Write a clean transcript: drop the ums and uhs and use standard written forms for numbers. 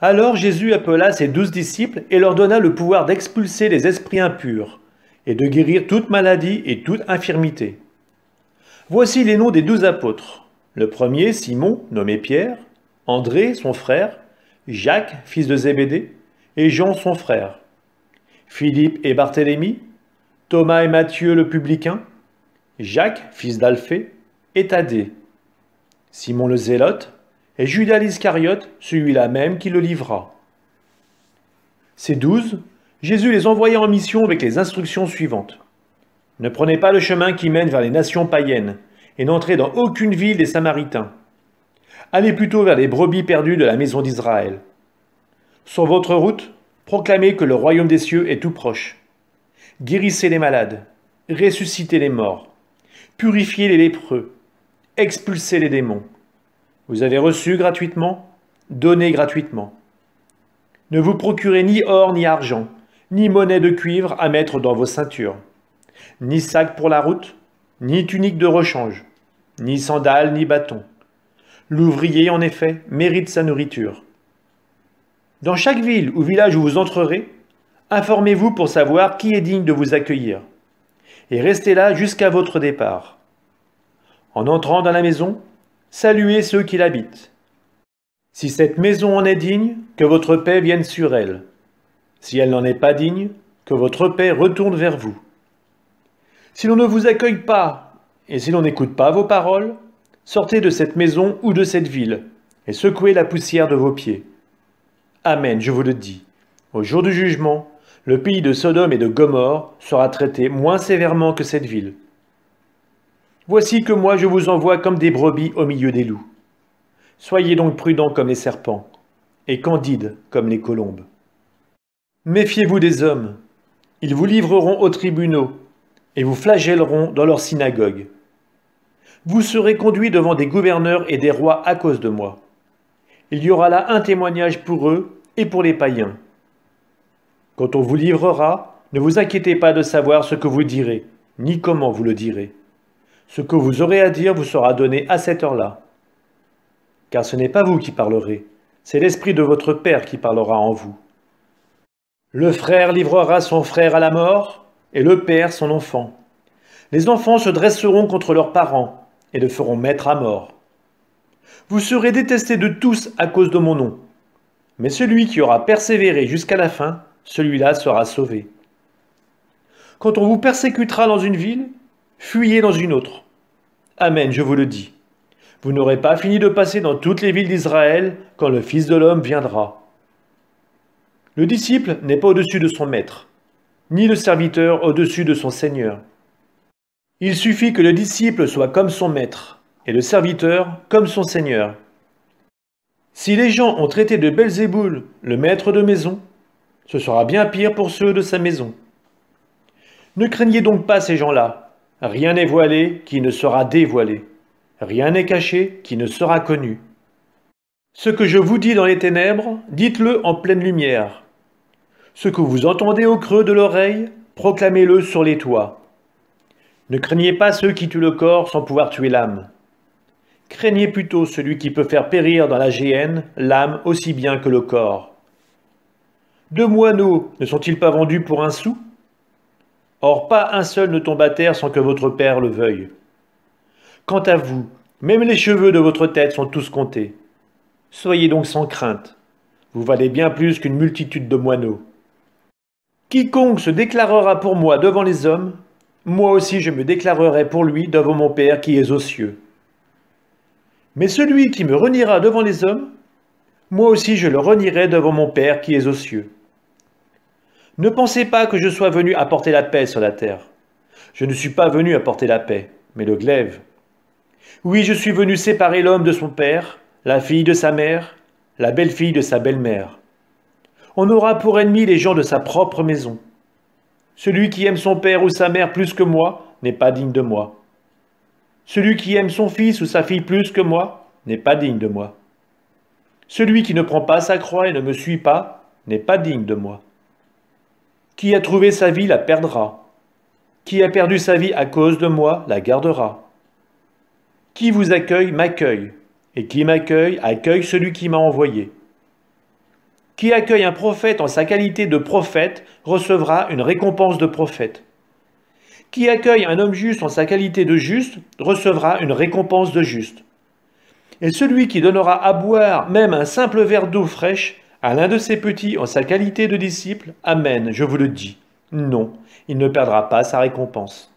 Alors Jésus appela ses 12 disciples et leur donna le pouvoir d'expulser les esprits impurs et de guérir toute maladie et toute infirmité. Voici les noms des 12 apôtres. Le premier, Simon, nommé Pierre, André, son frère, Jacques, fils de Zébédée, et Jean, son frère, Philippe et Barthélemy, Thomas et Matthieu le publicain, Jacques, fils d'Alphée, et Thaddée, Simon le Zélote, et Judas l'Iscariote, celui-là même qui le livra. Ces 12, Jésus les envoya en mission avec les instructions suivantes. Ne prenez pas le chemin qui mène vers les nations païennes, et n'entrez dans aucune ville des Samaritains. Allez plutôt vers les brebis perdues de la maison d'Israël. Sur votre route, proclamez que le royaume des cieux est tout proche. Guérissez les malades, ressuscitez les morts, purifiez les lépreux, expulsez les démons. Vous avez reçu gratuitement, donnez gratuitement. Ne vous procurez ni or ni argent, ni monnaie de cuivre à mettre dans vos ceintures, ni sac pour la route, ni tunique de rechange, ni sandales ni bâton. L'ouvrier, en effet, mérite sa nourriture. Dans chaque ville ou village où vous entrerez, informez-vous pour savoir qui est digne de vous accueillir, et restez là jusqu'à votre départ. En entrant dans la maison, saluez ceux qui l'habitent. Si cette maison en est digne, que votre paix vienne sur elle. Si elle n'en est pas digne, que votre paix retourne vers vous. Si l'on ne vous accueille pas, et si l'on n'écoute pas vos paroles, sortez de cette maison ou de cette ville, et secouez la poussière de vos pieds. Amen, je vous le dis. Au jour du jugement, le pays de Sodome et de Gomorrhe sera traité moins sévèrement que cette ville. Voici que moi je vous envoie comme des brebis au milieu des loups. Soyez donc prudents comme les serpents, et candides comme les colombes. Méfiez-vous des hommes, ils vous livreront aux tribunaux, et vous flagelleront dans leurs synagogues. Vous serez conduits devant des gouverneurs et des rois à cause de moi. Il y aura là un témoignage pour eux et pour les païens. Quand on vous livrera, ne vous inquiétez pas de savoir ce que vous direz, ni comment vous le direz. Ce que vous aurez à dire vous sera donné à cette heure-là. Car ce n'est pas vous qui parlerez, c'est l'Esprit de votre Père qui parlera en vous. Le frère livrera son frère à la mort, et le père son enfant. Les enfants se dresseront contre leurs parents, et le feront mettre à mort. Vous serez détestés de tous à cause de mon nom. Mais celui qui aura persévéré jusqu'à la fin, celui-là sera sauvé. Quand on vous persécutera dans une ville, fuyez dans une autre. Amen, je vous le dis. Vous n'aurez pas fini de passer dans toutes les villes d'Israël quand le Fils de l'homme viendra. Le disciple n'est pas au-dessus de son maître, ni le serviteur au-dessus de son Seigneur. Il suffit que le disciple soit comme son maître, et le serviteur comme son Seigneur. Si les gens ont traité de Belzéboul, le maître de maison, ce sera bien pire pour ceux de sa maison. Ne craignez donc pas ces gens-là. Rien n'est voilé qui ne sera dévoilé. Rien n'est caché qui ne sera connu. Ce que je vous dis dans les ténèbres, dites-le en pleine lumière. Ce que vous entendez au creux de l'oreille, proclamez-le sur les toits. Ne craignez pas ceux qui tuent le corps sans pouvoir tuer l'âme. Craignez plutôt celui qui peut faire périr dans la géhenne l'âme aussi bien que le corps. 2 moineaux ne sont-ils pas vendus pour un sou? Or pas un seul ne tombe à terre sans que votre Père le veuille. Quant à vous, même les cheveux de votre tête sont tous comptés. Soyez donc sans crainte. Vous valez bien plus qu'une multitude de moineaux. Quiconque se déclarera pour moi devant les hommes, moi aussi je me déclarerai pour lui devant mon Père qui est aux cieux. Mais celui qui me reniera devant les hommes, moi aussi je le renierai devant mon Père qui est aux cieux. Ne pensez pas que je sois venu apporter la paix sur la terre. Je ne suis pas venu apporter la paix, mais le glaive. Oui, je suis venu séparer l'homme de son père, la fille de sa mère, la belle-fille de sa belle-mère. On aura pour ennemis les gens de sa propre maison. Celui qui aime son père ou sa mère plus que moi n'est pas digne de moi. Celui qui aime son fils ou sa fille plus que moi n'est pas digne de moi. Celui qui ne prend pas sa croix et ne me suit pas n'est pas digne de moi. Qui a trouvé sa vie la perdra. Qui a perdu sa vie à cause de moi la gardera. Qui vous accueille m'accueille, et qui m'accueille accueille celui qui m'a envoyé. Qui accueille un prophète en sa qualité de prophète recevra une récompense de prophète. Qui accueille un homme juste en sa qualité de juste recevra une récompense de juste. Et celui qui donnera à boire même un simple verre d'eau fraîche à l'un de ses petits en sa qualité de disciple, amen, je vous le dis, non, il ne perdra pas sa récompense.